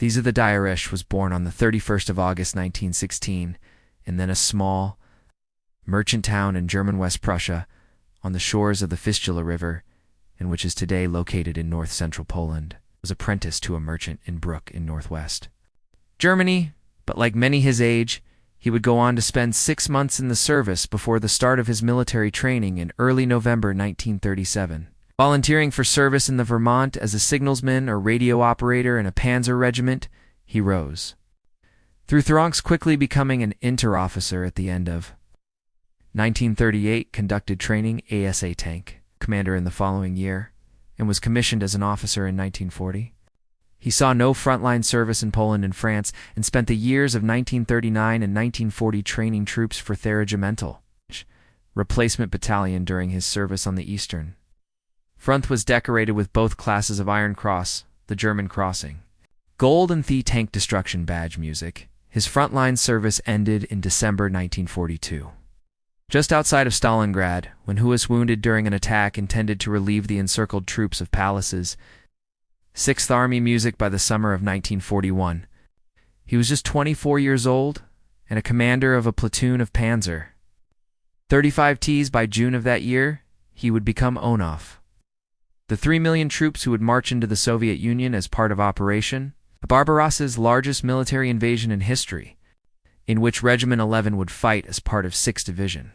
These are the Diarish was born on the 31st of August 1916, and then a small merchant town in German West Prussia on the shores of the Vistula River, and which is today located in north-central Poland, was apprenticed to a merchant in Bruck in northwest Germany, but like many his age, he would go on to spend 6 months in the service before the start of his military training in early November 1937. Volunteering for service in the Vermont as a signalsman or radio operator in a panzer regiment, he rose through ranks, quickly becoming an inter-officer at the end of 1938, conducted training ASA tank commander in the following year, and was commissioned as an officer in 1940. He saw no frontline service in Poland and France, and spent the years of 1939 and 1940 training troops for Regimental Replacement Battalion during his service on the Eastern Front. Was decorated with both classes of Iron Cross, the German Crossing, Gold and the Tank Destruction Badge music. His frontline service ended in December 1942. Just outside of Stalingrad, when he was wounded during an attack intended to relieve the encircled troops of Palace's 6th Army music by the summer of 1941. He was just 24 years old and a commander of a platoon of Panzer 35Ts. By June of that year, he would become ONOF, the 3 million troops who would march into the Soviet Union as part of Operation Barbarossa's largest military invasion in history, in which Regiment 11 would fight as part of 6th Division.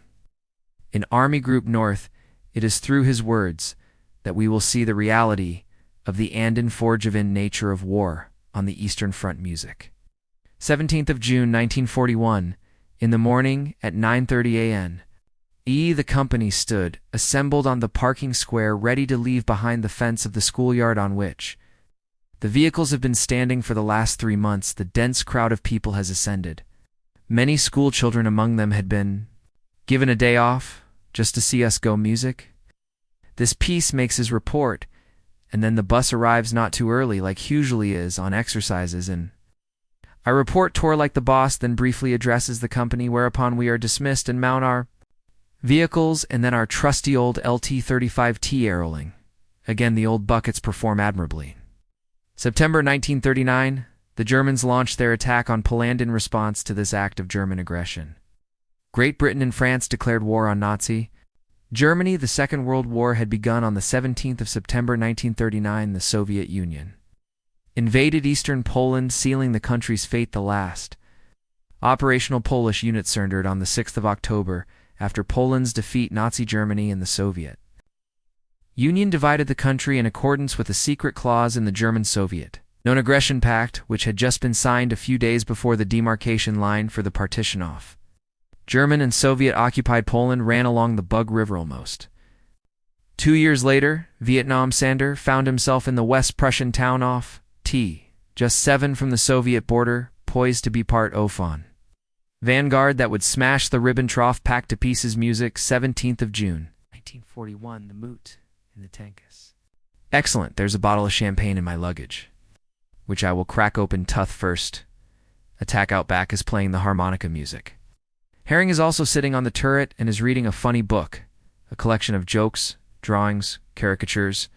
In Army Group North, it is through his words that we will see the reality of the unforgiving nature of war on the Eastern Front music. 17th of June 1941, in the morning at 9:30 a.m., the company stood, assembled on the parking square, ready to leave behind the fence of the schoolyard on which the vehicles have been standing for the last 3 months. The dense crowd of people has ascended. Many school children among them had been given a day off just to see us go music. This piece makes his report, and then the bus arrives not too early like usually is on exercises, and our report tour like the boss, then briefly addresses the company, whereupon we are dismissed and mount our vehicles, and then our trusty old LT-35T aeroling. Again, the old buckets perform admirably. September 1939, the Germans launched their attack on Poland in response to this act of German aggression. Great Britain and France declared war on Nazi Germany. The Second World War had begun on the 17th of September 1939. The Soviet Union invaded eastern Poland, sealing the country's fate. The last operational Polish unit surrendered on the 6th of October after Poland's defeat. Nazi Germany and the Soviet Union divided the country in accordance with a secret clause in the German-Soviet Non-Aggression Pact, which had just been signed a few days before the demarcation line for the partition off German and Soviet-occupied Poland ran along the Bug River almost 2 years later, Vietnam Sander found himself in the West Prussian town off just 7 from the Soviet border, poised to be part of an vanguard that would smash the Ribbentrop Pact to pieces. Music, 17th of June 1941, the Moot in the Tankus. Excellent, there's a bottle of champagne in my luggage, which I will crack open first. Attack Out Back is playing the harmonica music. Herring is also sitting on the turret and is reading a funny book, a collection of jokes, drawings, caricatures,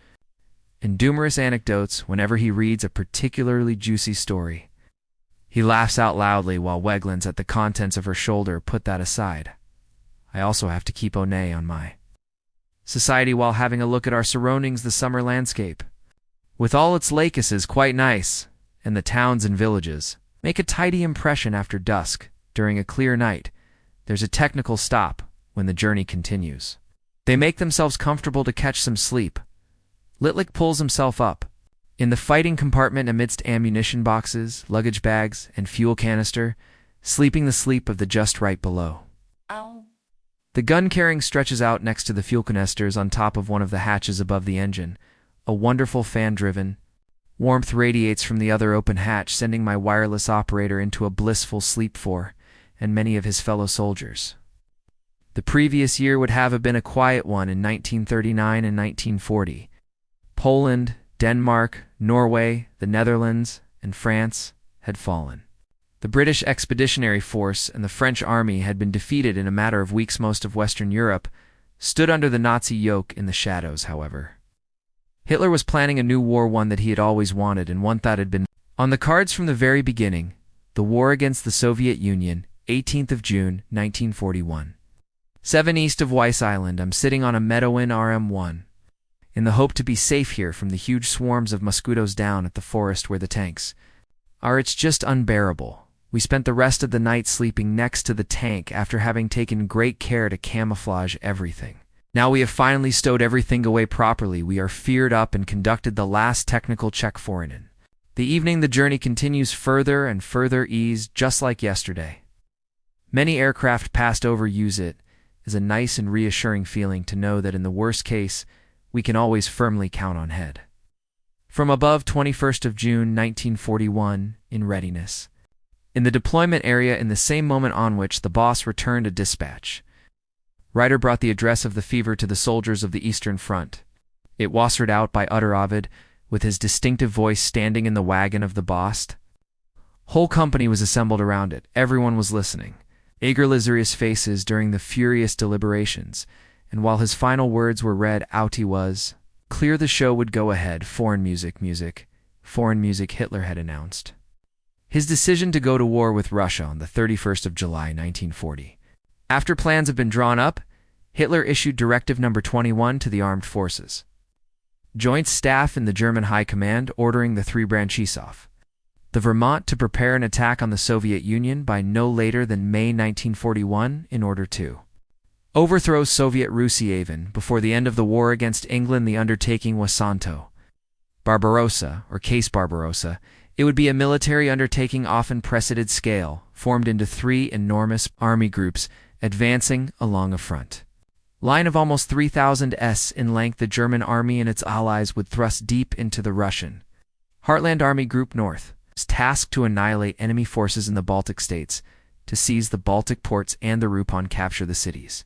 and humorous anecdotes. Whenever he reads a particularly juicy story, he laughs out loudly, while Weglands at the contents of her shoulder. Put that aside. I also have to keep One on my society while having a look at our surroundings. The summer landscape, with all its lakes, is quite nice, and the towns and villages make a tidy impression after dusk. During a clear night, there's a technical stop when the journey continues. They make themselves comfortable to catch some sleep. Litlick pulls himself up in the fighting compartment amidst ammunition boxes, luggage bags, and fuel canister, sleeping the sleep of the just right below. Ow. The gun carrying stretches out next to the fuel canisters on top of one of the hatches above the engine. A wonderful fan-driven warmth radiates from the other open hatch, sending my wireless operator into a blissful sleep and many of his fellow soldiers. The previous year would have been a quiet one in 1939 and 1940. Poland, Denmark, Norway, the Netherlands, and France had fallen. The British Expeditionary Force and the French army had been defeated in a matter of weeks. Most of Western Europe stood under the Nazi yoke in the shadows, however. Hitler was planning a new war, one that he had always wanted, and one that had been On the cards from the very beginning, the war against the Soviet Union, 18th of June, 1941. 7 east of Weiss Island, I'm sitting on a meadow in RM1, in the hope to be safe here from the huge swarms of mosquitoes down at the forest where the tanks are. It's just unbearable. We spent the rest of the night sleeping next to the tank after having taken great care to camouflage everything. Now we have finally stowed everything away properly. We are feared up and conducted the last technical check for it. The evening the journey continues further and further east, just like yesterday. Many aircraft passed over use it as a nice and reassuring feeling to know that in the worst case, we can always firmly count on head. From above, 21st of June, 1941, in readiness. In the deployment area, in the same moment on which the boss returned a dispatch, Ryder brought the address of the fever to the soldiers of the Eastern Front. It wassered out by utter Ovid, with his distinctive voice standing in the wagon of the boss. Whole company was assembled around it. Everyone was listening, eager, laserious faces during the furious deliberations, and while his final words were read out, he was clear the show would go ahead. Foreign music, Hitler had announced his decision to go to war with Russia on the 31st of July, 1940. After plans have been drawn up, Hitler issued Directive No. 21 to the armed forces, Joint Staff in the German High Command, ordering the three-branch Chiefs, the Vermont, to prepare an attack on the Soviet Union by no later than May 1941 in order to overthrow Soviet Russia even before the end of the war against England. The undertaking was Santo Barbarossa, or Case Barbarossa. It would be a military undertaking often preceded scale, formed into 3 enormous army groups advancing along a front line of almost 3,000 s in length. The German army and its allies would thrust deep into the Russian Heartland Army Group North, tasked to annihilate enemy forces in the Baltic states, to seize the Baltic ports and the Rupon, capture the cities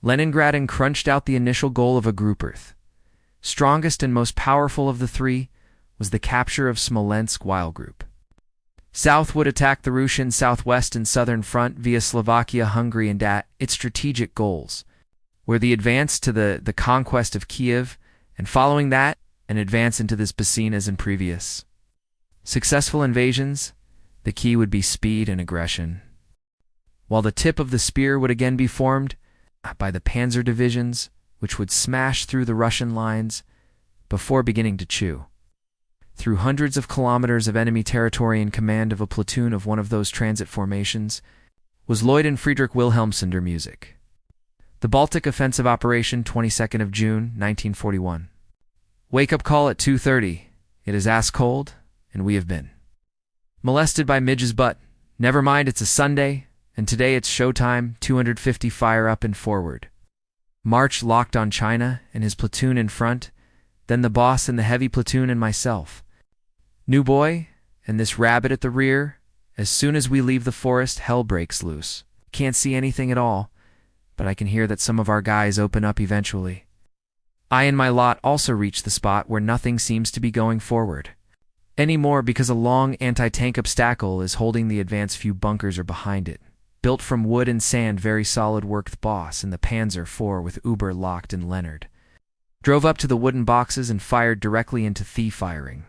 Leningrad, and crunched out the initial goal of a group Earth. Strongest and most powerful of the 3 was the capture of Smolensk, while Group South would attack the Russian southwest and southern front via Slovakia, Hungary, and at its strategic goals were the advance to the conquest of Kiev, and following that, an advance into the Spasinas. In previous successful invasions, the key would be speed and aggression, while the tip of the spear would again be formed by the panzer divisions, which would smash through the Russian lines before beginning to chew through hundreds of kilometers of enemy territory. In command of a platoon of one of those transit formations was Lloyd and Friedrich Wilhelmsen der Music. The Baltic Offensive Operation, 22nd of June, 1941. Wake-up call at 2:30. It is ass cold, and we have been molested by midges, but never mind, it's a Sunday, and today it's showtime. 250 fire up and forward. March locked on China and his platoon in front, then the boss and the heavy platoon and myself. New boy, and this rabbit at the rear. As soon as we leave the forest, hell breaks loose. Can't see anything at all, but I can hear that some of our guys open up eventually. I and my lot also reach the spot where nothing seems to be going forward anymore, because a long anti-tank obstacle is holding the advance. Few bunkers are behind it, built from wood and sand, very solid work. The boss and the Panzer IV with Uber locked and Leonard drove up to the wooden boxes and fired directly into firing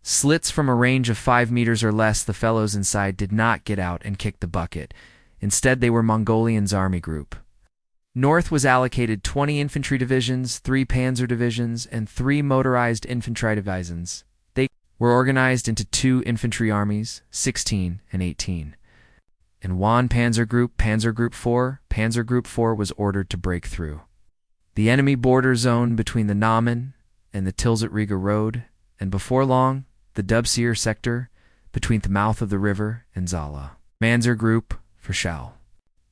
slits from a range of 5 meters or less. The fellows inside did not get out and kick the bucket. Instead, they were Mongolians' army group. North was allocated 20 infantry divisions, 3 panzer divisions, and 3 motorized infantry divisions. They were organized into 2 infantry armies, 16 and 18. And one Panzer Group 4. Panzer Group 4 was ordered to break through the enemy border zone between the Namen and the Tilsit-Riga Road, and before long, the Dubsier sector between the mouth of the river and Zala. Panzer Group for Schau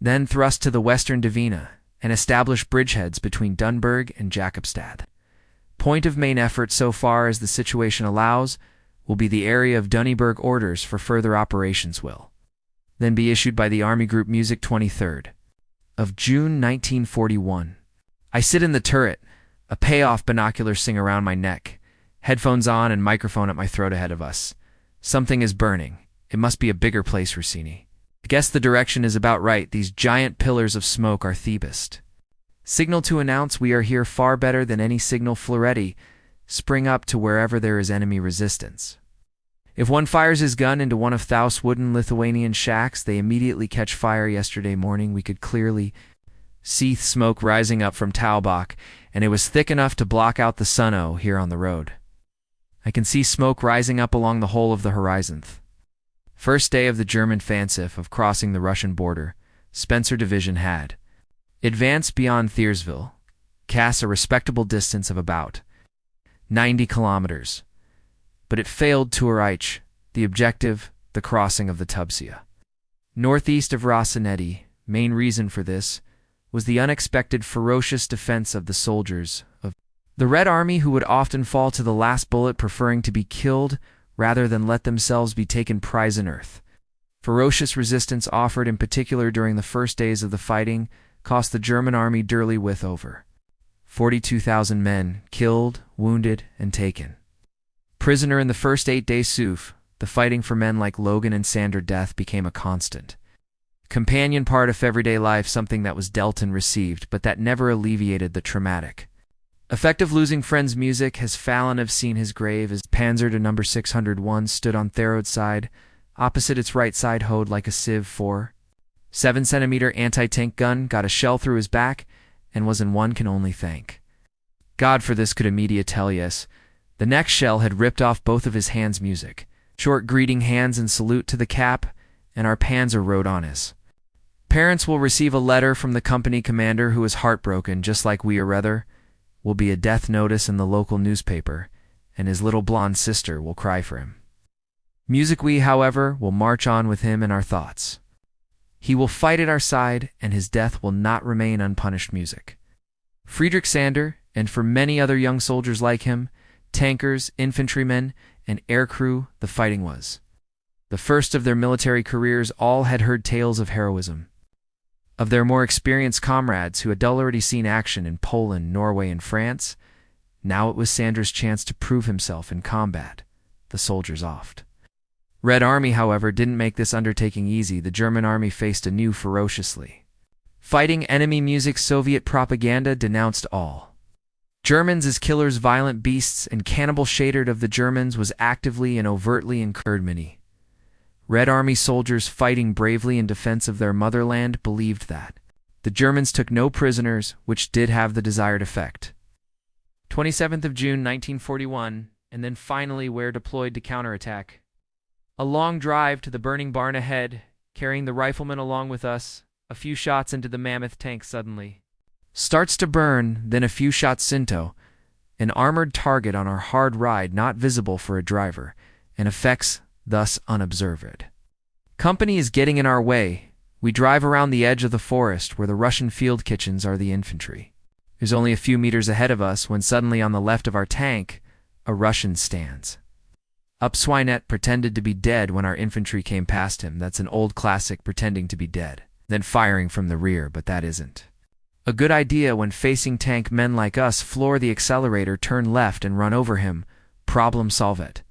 then thrust to the western Divina and established bridgeheads between Dunberg and Jakobstad. Point of main effort, so far as the situation allows, will be the area of Dunneburg. Orders for further operations will then be issued by the Army Group Music. 23rd of June 1941. I sit in the turret, a payoff binocular sing around my neck, headphones on and microphone at my throat. Ahead of us, something is burning. It must be a bigger place, Rossini. I guess the direction is about right. These giant pillars of smoke are Thebist. Signal to announce we are here, far better than any signal. Floretti, spring up to wherever there is enemy resistance. If one fires his gun into one of Thaus' wooden Lithuanian shacks, they immediately catch fire. Yesterday morning we could clearly see smoke rising up from Taubach, and it was thick enough to block out the sun here on the road. I can see smoke rising up along the whole of the horizon. First day of the German offensive of crossing the Russian border, Spencer Division had advanced beyond Thiersville, cast a respectable distance of about 90 kilometers, but it failed to reach the objective, the crossing of the Tubsia. Northeast of Rosineti, main reason for this was the unexpected ferocious defense of the soldiers of the Red Army, who would often fall to the last bullet, preferring to be killed rather than let themselves be taken prisoners. Ferocious resistance offered in particular during the first days of the fighting cost the German army dearly, with over 42,000 men killed, wounded, and taken prisoner in the first 8 days. The fighting for men like Logan and Sander death became a constant companion part of everyday life, something that was dealt and received, but that never alleviated the traumatic effect of losing friends. Music has Fallon have seen his grave as Panzer to number 601 stood on Therod's side, opposite its right side, hoed like a sieve. 7-centimeter anti-tank gun got a shell through his back, and was in one can only thank God for this. Could immediate tell yes. The next shell had ripped off both of his hands. Music short greeting hands and salute to the cap, and our Panzer rode on his parents will receive a letter from the company commander, who is heartbroken just like we are. Rather will be a death notice in the local newspaper, and his little blonde sister will cry for him. Music we, however, will march on with him in our thoughts. He will fight at our side, and his death will not remain unpunished. Music Friedrich Sander, and for many other young soldiers like him, tankers, infantrymen, and aircrew, the fighting was the first of their military careers. All had heard tales of heroism of their more experienced comrades who had already seen action in Poland, Norway, and France. Now it was Sander's chance to prove himself in combat. The soldiers oft Red Army, however, didn't make this undertaking easy. The German army faced a new ferociously fighting enemy. Music Soviet propaganda denounced all Germans as killers, violent beasts, and cannibal. Shaded of the Germans was actively and overtly incurred. Many Red Army soldiers fighting bravely in defense of their motherland believed that the Germans took no prisoners, which did have the desired effect. 27th of June 1941, and then finally were deployed to counterattack. A long drive to the burning barn ahead, carrying the riflemen along with us. A few shots into the mammoth tank suddenly starts to burn, then a few shots into an armored target on our hard ride, not visible for a driver, and effects thus unobserved. Company is getting in our way. We drive around the edge of the forest where the Russian field kitchens are. The infantry is only a few meters ahead of us when suddenly on the left of our tank a Russian stands up. Swinet pretended to be dead when our infantry came past him. That's an old classic, pretending to be dead, then firing from the rear, but that isn't a good idea when facing tank men like us. Floor the accelerator, turn left, and run over him. Problem solved.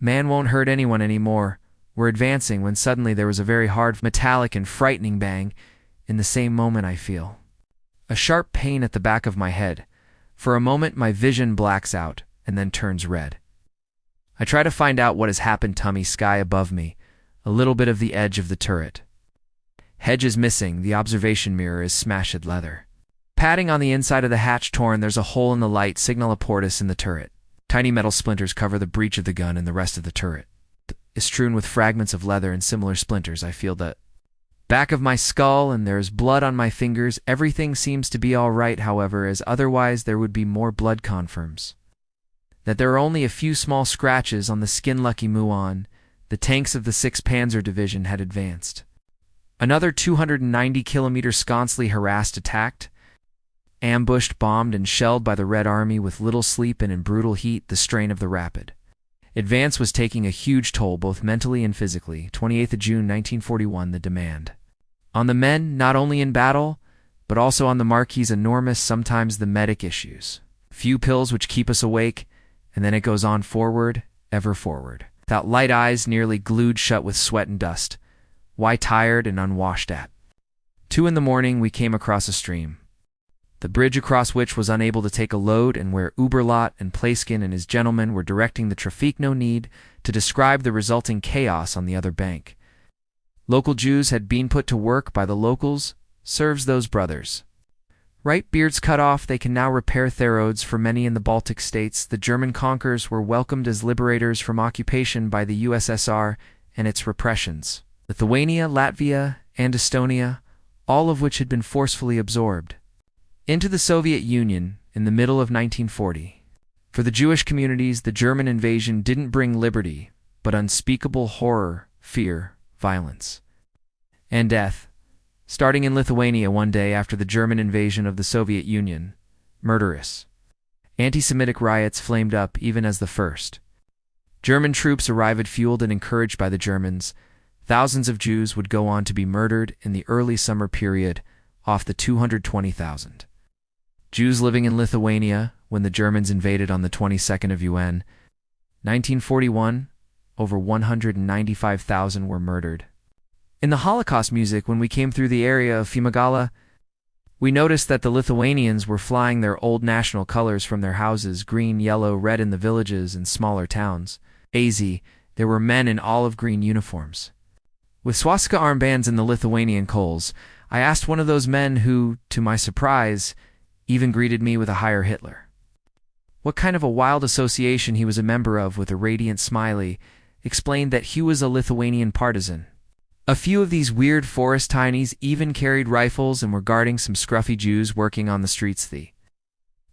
Man won't hurt anyone anymore. We're advancing when suddenly there was a very hard, metallic, and frightening bang. In the same moment I feel a sharp pain at the back of my head. For a moment my vision blacks out and then turns red. I try to find out what has happened. Tummy sky above me, a little bit of the edge of the turret. Hedge is missing, the observation mirror is smashed leather. Padding on the inside of the hatch torn, there's a hole in the light signal apparatus in the turret. Tiny metal splinters cover the breech of the gun, and the rest of the turret is strewn with fragments of leather and similar splinters. I feel the back of my skull, and there is blood on my fingers. Everything seems to be all right, however, as otherwise there would be more blood. Confirms that there are only a few small scratches on the skin. Lucky Muon, the tanks of the 6th Panzer Division had advanced another 290 kilometers, sconstly harassed, attacked, ambushed, bombed, and shelled by the Red Army with little sleep and in brutal heat. The strain of the rapid advance was taking a huge toll both mentally and physically. 28th of June 1941, the demand on the men, not only in battle, but also on the marquees, enormous. Sometimes the medic issues few pills which keep us awake, and then it goes on forward, ever forward, without light, eyes nearly glued shut with sweat and dust. Why tired and unwashed at 2 in the morning we came across a stream. the bridge across which was unable to take a load, and where Uberlot and Plaiskin and his gentlemen were directing the traffic. No need to describe the resulting chaos on the other bank. Local Jews had been put to work by the locals, serves those brothers. Right beards cut off, they can now repair thoroughs for many in the Baltic states. The German conquerors were welcomed as liberators from occupation by the USSR and its repressions. Lithuania, Latvia, and Estonia, all of which had been forcefully absorbed into the Soviet Union in the middle of 1940. For the Jewish communities, the German invasion didn't bring liberty, but unspeakable horror, fear, violence, and death. Starting in Lithuania one day after the German invasion of the Soviet Union, murderous anti-Semitic riots flamed up even as the first German troops arrived. Fueled and encouraged by the Germans, thousands of Jews would go on to be murdered in the early summer period, off the 220,000 Jews living in Lithuania when the Germans invaded on the 22nd of UN, 1941, over 195,000 were murdered. In the Holocaust music, when we came through the area of Fimagala, we noticed that the Lithuanians were flying their old national colors from their houses, green, yellow, red in the villages and smaller towns. There were men in olive green uniforms with swastika armbands in the Lithuanian coals. I asked one of those men who, to my surprise, even greeted me with a Heil Hitler. What kind of a wild association he was a member of, with a radiant smiley, explained that he was a Lithuanian partisan. A few of these weird forest tinies even carried rifles and were guarding some scruffy Jews working on the streets. The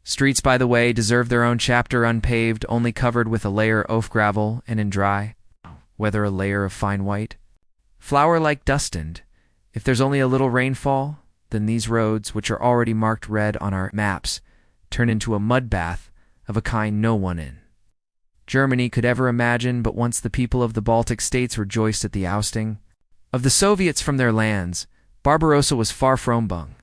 streets, by the way, deserve their own chapter. Unpaved, only covered with a layer of gravel, and in dry weather a layer of fine white, flour-like dust. And if there's only a little rainfall, then these roads, which are already marked red on our maps, turn into a mud bath of a kind no one in Germany could ever imagine. But once the people of the Baltic states rejoiced at the ousting of the Soviets from their lands, Barbarossa was far from bung.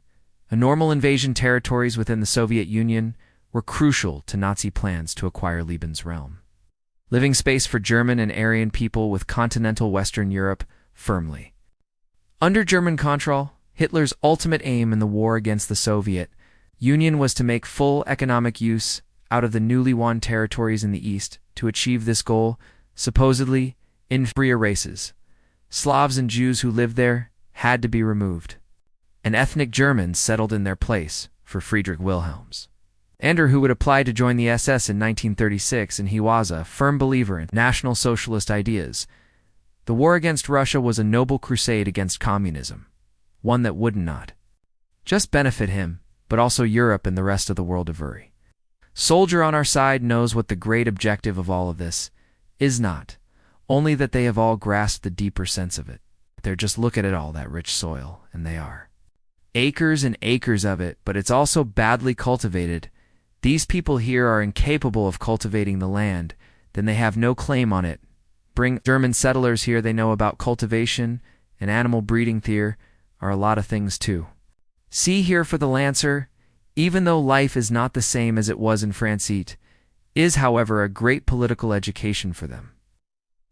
A normal invasion territories within the Soviet Union were crucial to Nazi plans to acquire Lebensraum, living space for German and Aryan people with continental Western Europe firmly under German control. Hitler's ultimate aim in the war against the Soviet Union was to make full economic use out of the newly won territories in the East. To achieve this goal, supposedly inferior races, Slavs and Jews who lived there, had to be removed, and ethnic Germans settled in their place for Friedrich Wilhelms Ander, who would apply to join the SS in 1936, and he was a firm believer in National Socialist ideas. The war against Russia was a noble crusade against communism, one that would not just benefit him, but also Europe and the rest of the world. Every soldier on our side knows what the great objective of all of this is, not only that they have all grasped the deeper sense of it. They're just look at it all, that rich soil, and they are acres and acres of it, but it's also badly cultivated. These people here are incapable of cultivating the land, then they have no claim on it. Bring German settlers here, they know about cultivation and animal breeding. There are a lot of things too. See here for the Lancer, even though life is not the same as it was in France, it is, however, a great political education for them.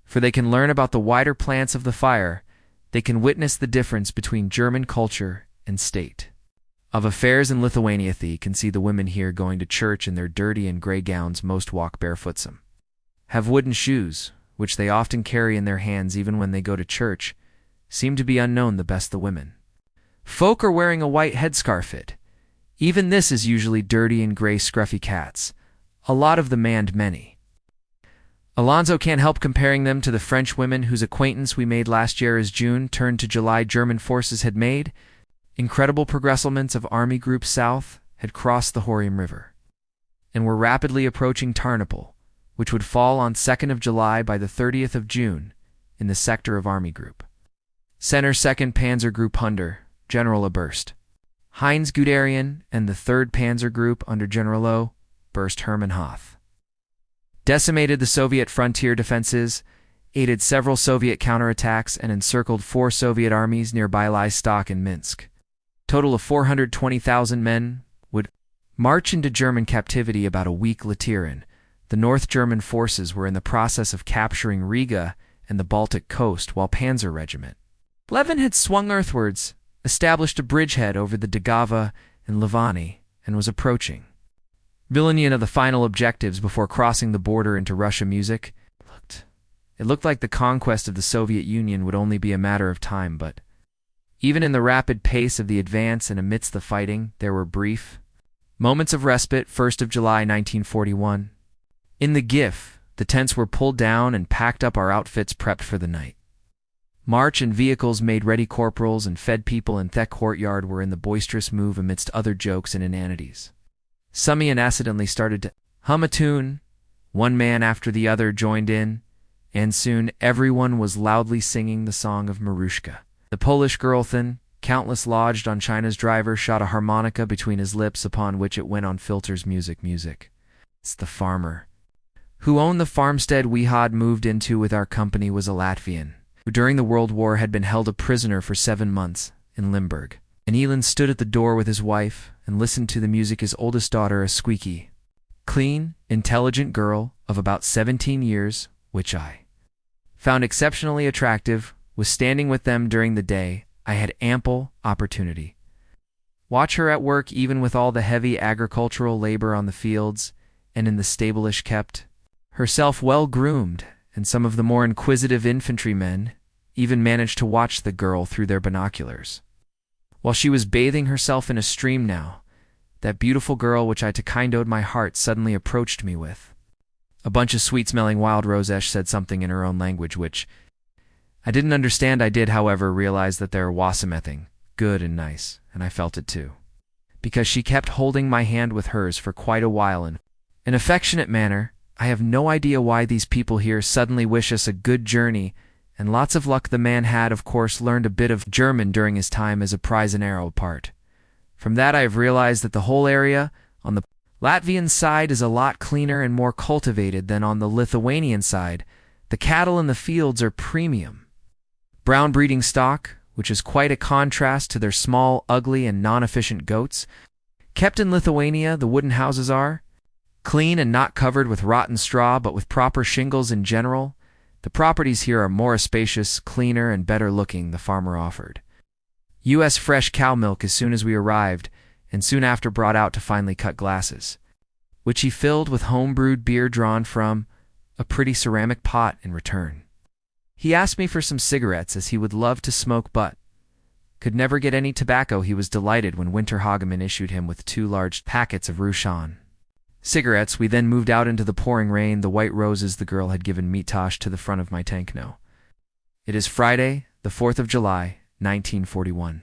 For they can learn about the wider plants of the fire, they can witness the difference between German culture and state of affairs in Lithuania. They can see the women here going to church in their dirty and gray gowns. Most walk barefoot, some have wooden shoes, which they often carry in their hands even when they go to church, seem to be unknown. The best the women folk are wearing a white headscarf. Even this is usually dirty and gray scruffy cats, a lot of them, and many. Alonso can't help comparing them to the French women whose acquaintance we made last year as June turned to July. German forces had made incredible progressions of Army Group South, had crossed the Horium River, and were rapidly approaching Tarnopol, which would fall on 2nd of July by the 30th of June in the sector of Army Group Center, 2nd Panzer Group under General Oberst Heinz Guderian, and the 3rd Panzer Group under General Oberst Hermann Hoth decimated the Soviet frontier defenses, aided several Soviet counterattacks, and encircled 4 Soviet armies near Bialystok and Minsk. Total of 420,000 men would march into German captivity about a week later. In the North, German forces were in the process of capturing Riga and the Baltic coast, while Panzer Regiment Levin had swung earthwards, established a bridgehead over the Daugava and Lavani, and was approaching. Vilnian of the final objectives before crossing the border into Russia music. It looked like the conquest of the Soviet Union would only be a matter of time, but even in the rapid pace of the advance and amidst the fighting, there were brief moments of respite. 1st of July 1941. In the GIF, the tents were pulled down and packed up, our outfits prepped for the night. March and vehicles made ready, corporals and fed people in the courtyard were in the boisterous move amidst other jokes and inanities. Sumian accidentally started to hum a tune. One man after the other joined in, and soon everyone was loudly singing the song of Marushka. The Polish girl Thin, countless lodged on China's driver, shot a harmonica between his lips, upon which it went on filters, music. It's the farmer who owned the farmstead we had moved into with our company was a Latvian, who during the World War had been held a prisoner for 7 months in Limburg. And Elin stood at the door with his wife and listened to the music. His oldest daughter, a squeaky, clean, intelligent girl of about 17 years, which I found exceptionally attractive, was standing with them during the day. I had ample opportunity watch her at work, even with all the heavy agricultural labor on the fields and in the stable-ish, kept herself well groomed, and some of the more inquisitive infantrymen even managed to watch the girl through their binoculars. While she was bathing herself in a stream now, that beautiful girl which I owed my heart suddenly approached me with a bunch of sweet-smelling wild roses. Said something in her own language which I didn't understand. I did, however, realize that they're wasamething, good and nice, and I felt it too, because she kept holding my hand with hers for quite a while in an affectionate manner. I have no idea why these people here suddenly wish us a good journey and lots of luck. The man had, of course, learned a bit of German during his time as a prisoner apart. From that I have realized that the whole area on the Latvian side is a lot cleaner and more cultivated than on the Lithuanian side. The cattle in the fields are premium brown breeding stock, which is quite a contrast to their small, ugly, and non-efficient goats. Kept in Lithuania, the wooden houses are clean and not covered with rotten straw, but with proper shingles in general. The properties here are more spacious, cleaner, and better looking. The farmer offered U.S. fresh cow milk as soon as we arrived, and soon after brought out to finely cut glasses, which he filled with home-brewed beer drawn from a pretty ceramic pot in return. He asked me for some cigarettes, as he would love to smoke but could never get any tobacco. He was delighted when Winter Hageman issued him with 2 large packets of Rushan cigarettes. We then moved out into the pouring rain. The white roses the girl had given Mitosh to the front of my tank. No. It is Friday, the 4th of July, 1941.